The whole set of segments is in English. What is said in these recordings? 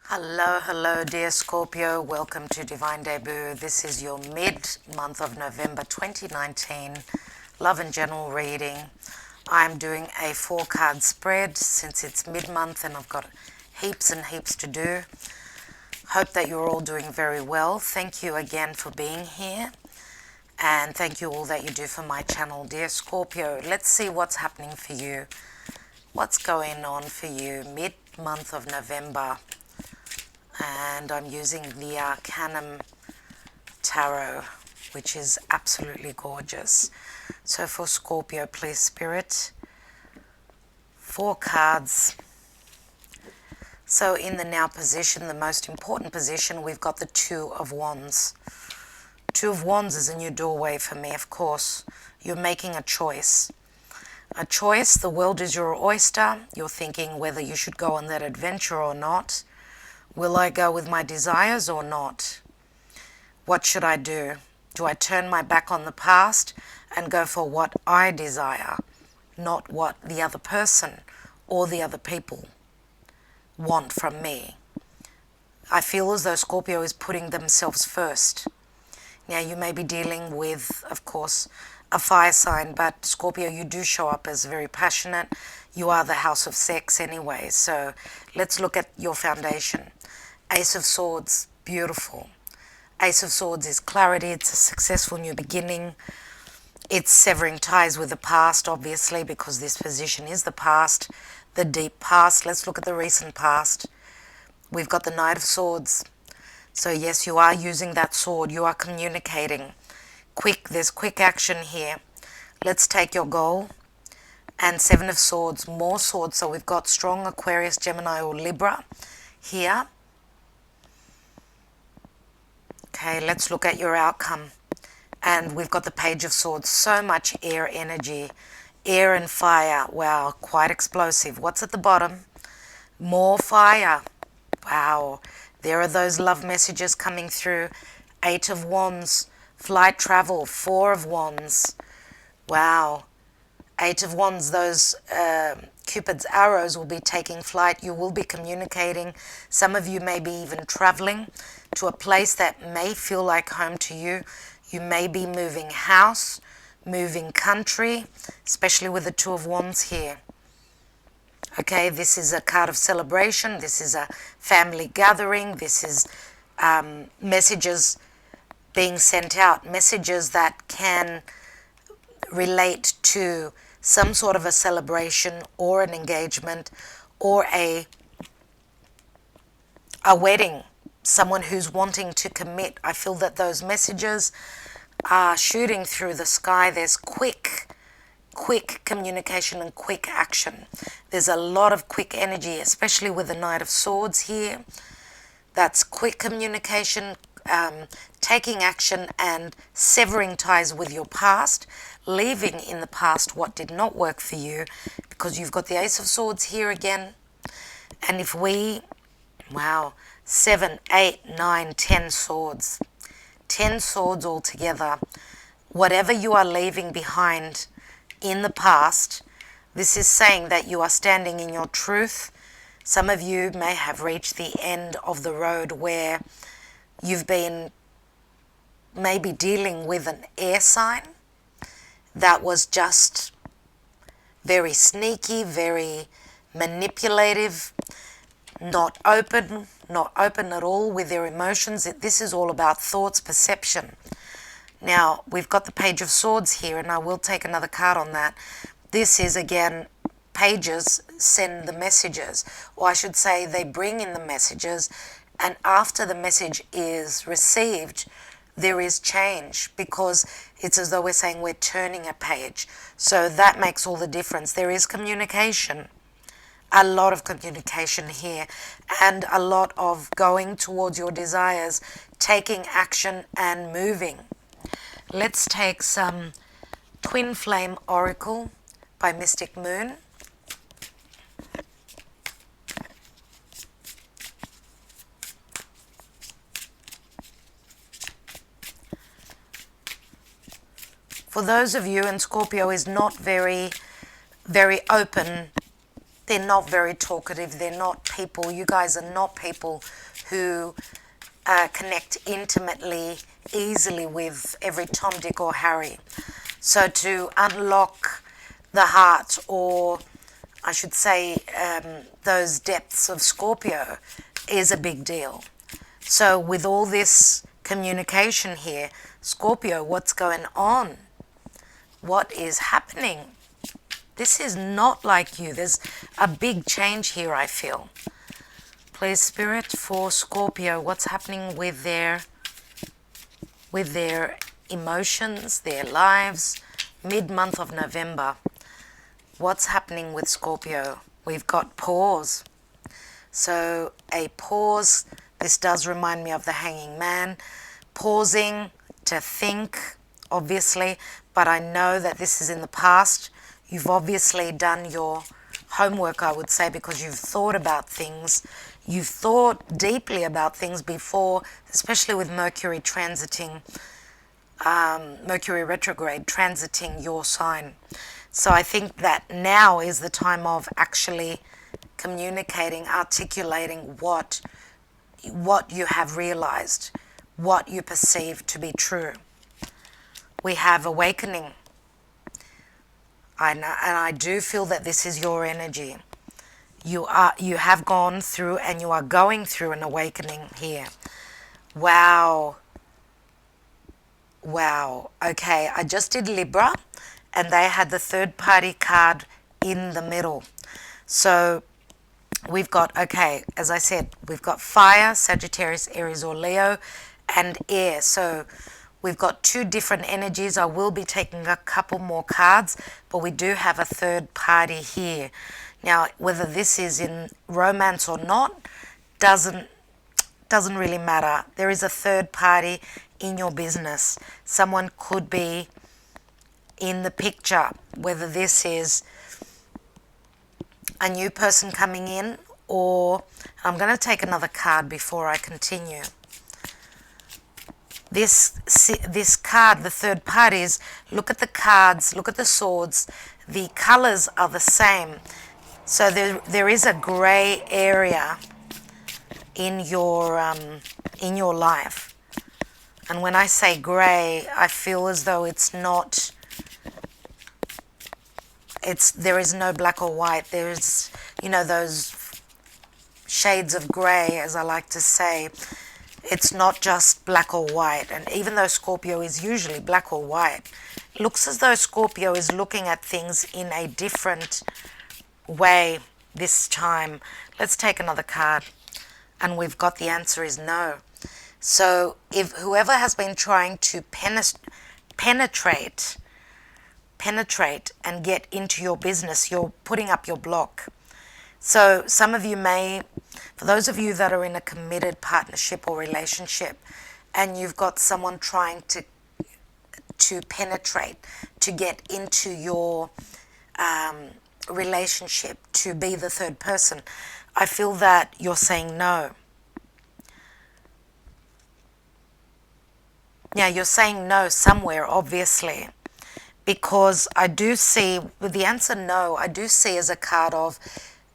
Hello, hello, dear Scorpio. Welcome to Divine Debut. This is your mid-month of November 2019 love and general reading. I'm doing a 4-card spread since it's mid-month and I've got heaps and heaps to do. Hope that you're all doing very well. Thank you again for being here. And thank you all that you do for my channel, dear Scorpio. Let's see what's happening for you. What's going on for you mid-month of November? And I'm using the Arcanum Tarot, which is absolutely gorgeous. So for Scorpio, please, Spirit, 4 cards. So in the now position, the most important position, we've got the 2 of Wands. 2 of Wands is a new doorway for me, of course. You're making a choice. A choice, the world is your oyster. You're thinking whether you should go on that adventure or not. Will I go with my desires or not? What should I do? Do I turn my back on the past and go for what I desire, not what the other person or the other people want from me? I feel as though Scorpio is putting themselves first. Now, you may be dealing with, of course, a fire sign, but Scorpio, you do show up as very passionate. You are the house of sex anyway, so let's look at your foundation. Ace of Swords, beautiful. Ace of Swords is clarity. It's a successful new beginning. It's severing ties with the past, obviously, because this position is the past, the deep past. Let's look at the recent past. We've got the Knight of Swords. So yes, you are using that sword. You are communicating. There's quick action here. Let's take your goal. And 7 of Swords, more swords. So we've got strong Aquarius, Gemini, or Libra here. Okay, let's look at your outcome. And we've got the Page of Swords. So much air energy. Air and fire. Wow, quite explosive. What's at the bottom? More fire. Wow. There are those love messages coming through. 8 of Wands. Flight travel. 4 of Wands. Wow. 8 of Wands. Those Cupid's arrows will be taking flight. You will be communicating. Some of you may be even traveling to a place that may feel like home to you. You may be moving house, moving country, especially with the 2 of Wands here. Okay, this is a card of celebration. This is a family gathering. This is messages being sent out, messages that can relate to some sort of a celebration or an engagement or a wedding. Someone who's wanting to commit. I feel that those messages are shooting through the sky. There's quick communication and quick action. There's a lot of quick energy, especially with the Knight of Swords here. That's quick communication, taking action and severing ties with your past, leaving in the past what did not work for you, because you've got the Ace of Swords here again. And if we, wow, 7, 8, 9, 10 swords. 10 swords altogether. Whatever you are leaving behind in the past, this is saying that you are standing in your truth. Some of you may have reached the end of the road where you've been maybe dealing with an air sign that was just very sneaky, very manipulative, not open at all with their emotions. This is all about thoughts, perception. Now, we've got the Page of Swords here, and I will take another card on that. This is, again, pages send the messages, or I should say they bring in the messages, and after the message is received, there is change, because it's as though we're saying we're turning a page. So that makes all the difference. There is communication. A lot of communication here and a lot of going towards your desires, taking action and moving. Let's take some Twin Flame Oracle by Mystic Moon. For those of you, and Scorpio is not very open They're not very talkative. They're not people. You guys are not people who connect intimately, easily with every Tom, Dick or Harry. So to unlock the heart, or I should say those depths of Scorpio, is a big deal. So with all this communication here, Scorpio, what's going on? What is happening? This is not like you. There's a big change here, I feel. Please, Spirit, for Scorpio, what's happening with their emotions, their lives, mid-month of November. What's happening with Scorpio? We've got pause. So a pause, this does remind me of the Hanging Man, pausing to think, obviously, but I know that this is in the past. You've obviously done your homework, I would say, because you've thought about things. You've thought deeply about things before, especially with Mercury transiting, Mercury retrograde transiting your sign. So I think that now is the time of actually communicating, articulating what you have realized, what you perceive to be true. We have awakening. And I do feel that this is your energy. You have gone through and you are going through an awakening here. Wow. Okay, I just did Libra and they had the third party card in the middle. So we've got, okay, as I said, we've got fire, Sagittarius, Aries or Leo, and air. So we've got two different energies. I will be taking a couple more cards, but we do have a third party here. Now, whether this is in romance or not, doesn't really matter. There is a third party in your business. Someone could be in the picture, whether this is a new person coming in, or I'm going to take another card before I continue. This card, the third parties, look at the cards, look at the swords. The colors are the same. So there is a gray area in your life. And when I say gray, I feel as though it's not, there is no black or white. There's, those shades of gray, as I like to say. It's not just black or white. And even though Scorpio is usually black or white, it looks as though Scorpio is looking at things in a different way this time. Let's take another card. And we've got the answer is no. So if whoever has been trying to penetrate and get into your business, you're putting up your block. So some of you may, for those of you that are in a committed partnership or relationship, and you've got someone trying to penetrate, to get into your relationship, to be the third person, I feel that you're saying no. Now, you're saying no somewhere, obviously, because I do see, with the answer no, I do see as a card of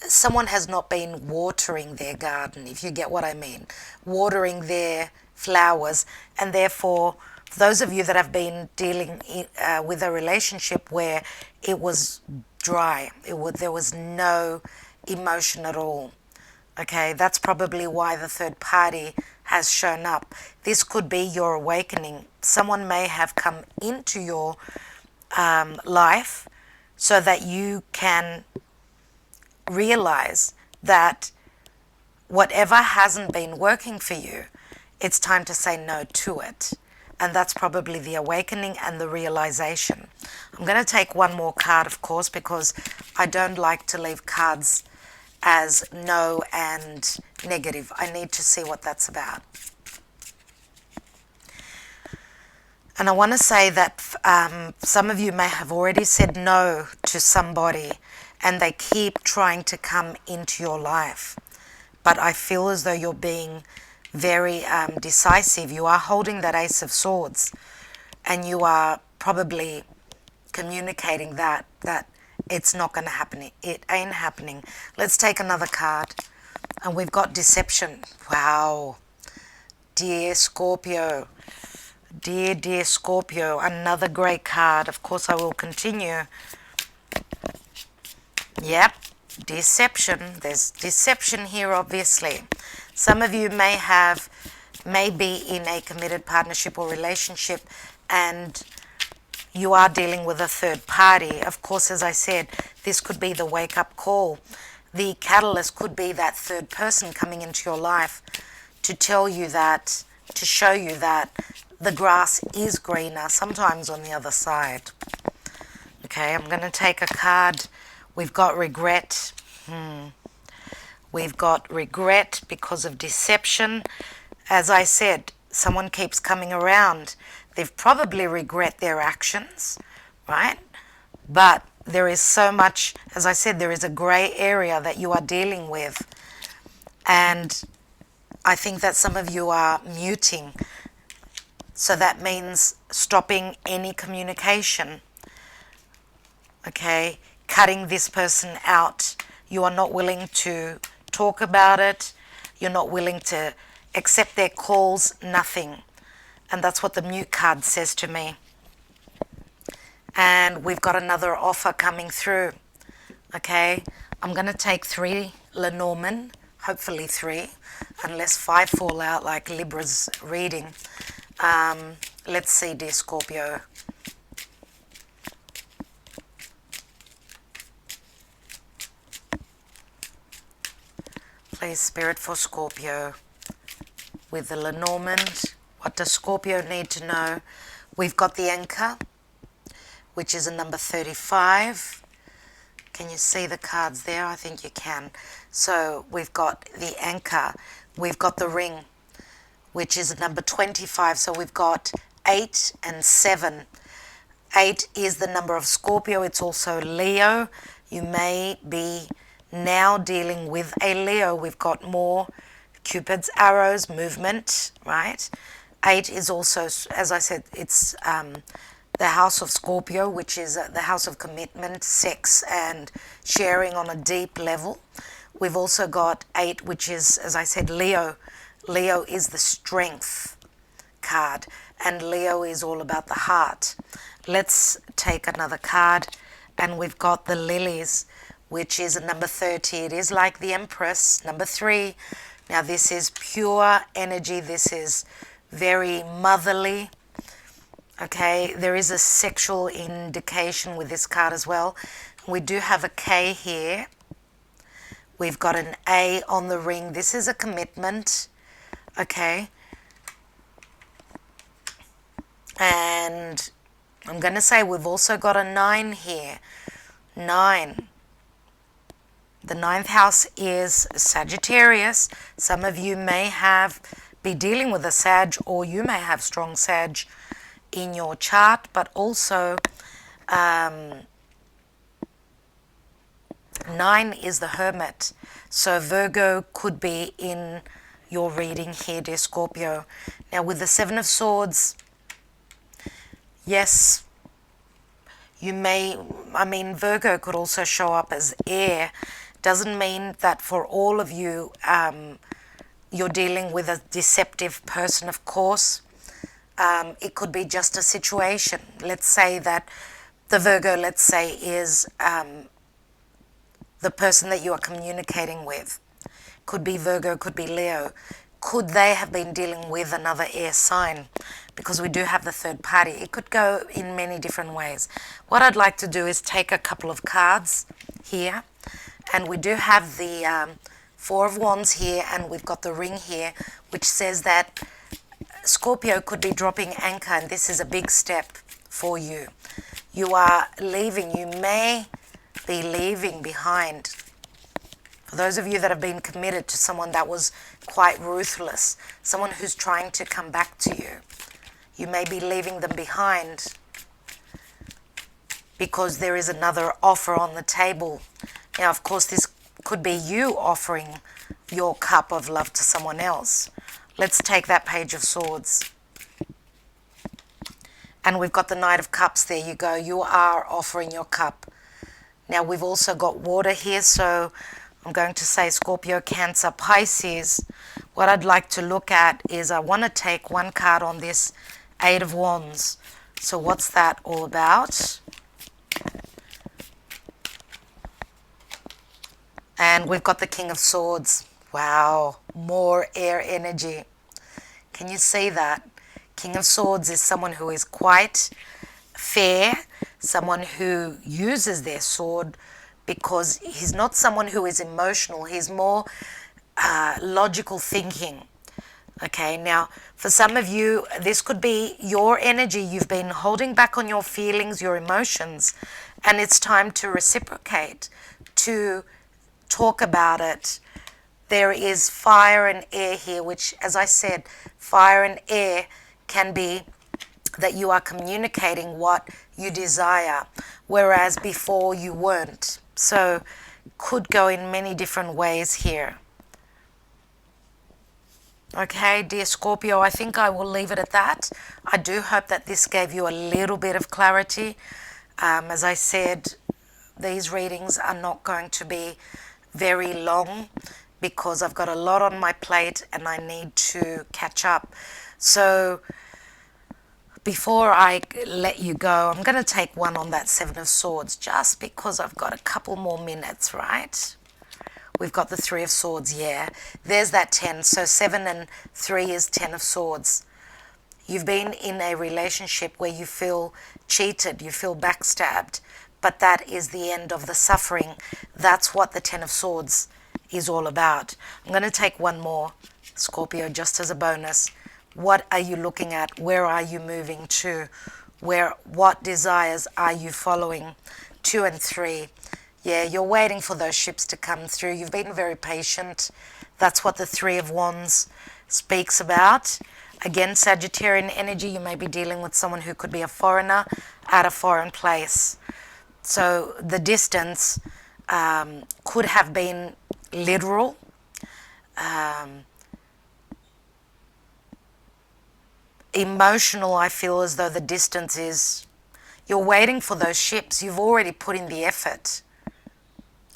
someone has not been watering their garden, if you get what I mean, watering their flowers, and therefore, for those of you that have been dealing with a relationship where it was dry, there was no emotion at all. Okay, that's probably why the third party has shown up. This could be your awakening. Someone may have come into your life so that you can realize that whatever hasn't been working for you, it's time to say no to it. And that's probably the awakening and the realization. I'm going to take one more card, of course, because I don't like to leave cards as no and negative. I need to see what that's about. And I want to say that some of you may have already said no to somebody and they keep trying to come into your life. But I feel as though you're being very decisive. You are holding that Ace of Swords and you are probably communicating that it's not going to happen. It ain't happening. Let's take another card. And we've got deception. Wow. Dear Scorpio. Dear Scorpio. Another great card. Of course, I will continue. Yep. Deception. There's deception here, obviously. Some of you may be in a committed partnership or relationship, and you are dealing with a third party. Of course, as I said, this could be the wake-up call. The catalyst could be that third person coming into your life to tell you that, to show you that the grass is greener, sometimes on the other side. Okay, I'm going to take a card. We've got regret. We've got regret because of deception. As I said, someone keeps coming around. They've probably regret their actions, right? But there is so much, as I said, there is a gray area that you are dealing with. And I think that some of you are muting. So that means stopping any communication. Okay? Cutting this person out. You are not willing to talk about it. You're not willing to accept their calls, nothing. And that's what the mute card says to me. And we've got another offer coming through. Okay, I'm going to take 3 Lenormand, hopefully 3, unless 5 fall out like Libra's reading. Let's see, dear Scorpio. Please, Spirit, for Scorpio. With the Lenormand, what does Scorpio need to know? We've got the anchor, which is a number 35. Can you see the cards there? I think you can. So we've got the anchor. We've got the ring, which is a number 25. So we've got 8 and 7. 8 is the number of Scorpio. It's also Leo. You may be now dealing with a Leo. We've got more Cupid's arrows, movement, right? 8 is also, as I said, it's the house of Scorpio, which is the house of commitment, sex, and sharing on a deep level. We've also got 8, which is, as I said, Leo. Leo is the strength card, and Leo is all about the heart. Let's take another card, and we've got the lilies, which is a number 30. It is like the Empress, number 3. Now, this is pure energy. This is very motherly. Okay, there is a sexual indication with this card as well. We do have a K here. We've got an A on the ring. This is a commitment. Okay. And I'm going to say we've also got a 9 here. 9. The 9th house is Sagittarius. Some of you may be dealing with a Sag, or you may have strong Sag in your chart, but also 9 is the Hermit. So Virgo could be in your reading here, dear Scorpio. Now with the 7 of Swords, yes, you may, Virgo could also show up as air. Doesn't mean that for all of you, you're dealing with a deceptive person, of course. It could be just a situation. Let's say that the Virgo, is the person that you are communicating with. Could be Virgo, could be Leo. Could they have been dealing with another air sign? Because we do have the third party. It could go in many different ways. What I'd like to do is take a couple of cards here. And we do have the 4 of Wands here, and we've got the ring here, which says that Scorpio could be dropping anchor, and this is a big step for you. You are leaving. You may be leaving behind. For those of you that have been committed to someone that was quite ruthless, someone who's trying to come back to you, you may be leaving them behind because there is another offer on the table. Now, of course, this could be you offering your cup of love to someone else. Let's take that Page of Swords. And we've got the Knight of Cups. There you go. You are offering your cup. Now we've also got water here, so I'm going to say Scorpio, Cancer, Pisces. What I'd like to look at is I want to take one card on this Eight of Wands. So what's that all about? And we've got the King of Swords. Wow, more air energy. Can you see that? King of Swords is someone who is quite fair, someone who uses their sword, because he's not someone who is emotional. He's more logical thinking. Okay, now for some of you, this could be your energy. You've been holding back on your feelings, your emotions, and it's time to reciprocate, to talk about it. There is fire and air here, which, as I said, fire and air can be that you are communicating what you desire, whereas before you weren't. So could go in many different ways here. Okay, dear Scorpio, I think I will leave it at that. I do hope that this gave you a little bit of clarity. As I said, these readings are not going to be very long because I've got a lot on my plate and I need to catch up. So before I let you go, I'm going to take one on that Seven of Swords just because I've got a couple more minutes, right? We've got the Three of Swords, yeah. There's that 10. So 7 and 3 is 10 of Swords. You've been in a relationship where you feel cheated, you feel backstabbed, but that is the end of the suffering. That's what the 10 of Swords is all about. I'm going to take one more, Scorpio, just as a bonus. What are you looking at? Where are you moving to? What desires are you following? 2 and 3. Yeah, you're waiting for those ships to come through. You've been very patient. That's what the Three of Wands speaks about. Again, Sagittarian energy, you may be dealing with someone who could be a foreigner at a foreign place. So the distance could have been literal. Emotional, I feel as though the distance is, you're waiting for those ships. You've already put in the effort.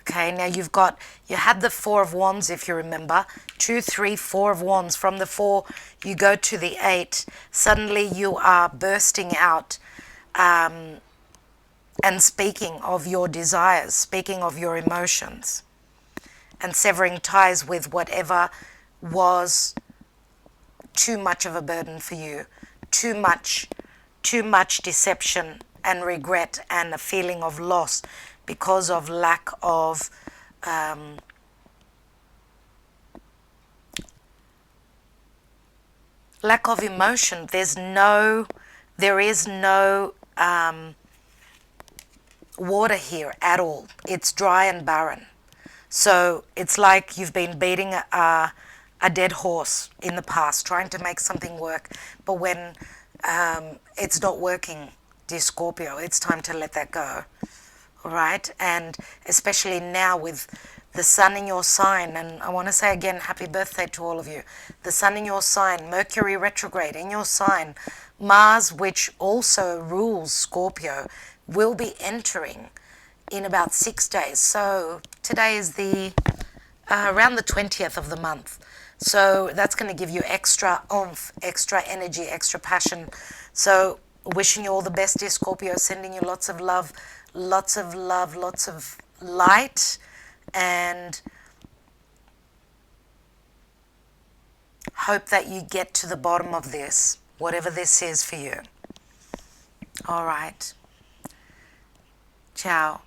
Okay, now you had the Four of Wands, if you remember. 2, 3, 4 of Wands. From the 4, you go to the 8. Suddenly you are bursting out and speaking of your desires, speaking of your emotions, and severing ties with whatever was too much of a burden for you, too much deception and regret and a feeling of loss because of lack of emotion. There is no water here at all. It's dry and barren. So it's like you've been beating a dead horse in the past, trying to make something work. But when it's not working, dear Scorpio, it's time to let that go. All right? And especially now with the sun in your sign, and I want to say again, happy birthday to all of you. The sun in your sign, Mercury retrograde in your sign, Mars, which also rules Scorpio, will be entering in about 6 days. So today is around the 20th of the month. So that's going to give you extra oomph, extra energy, extra passion. So wishing you all the best, dear Scorpio, sending you lots of love, lots of light, and hope that you get to the bottom of this, whatever this is for you. All right. Ciao.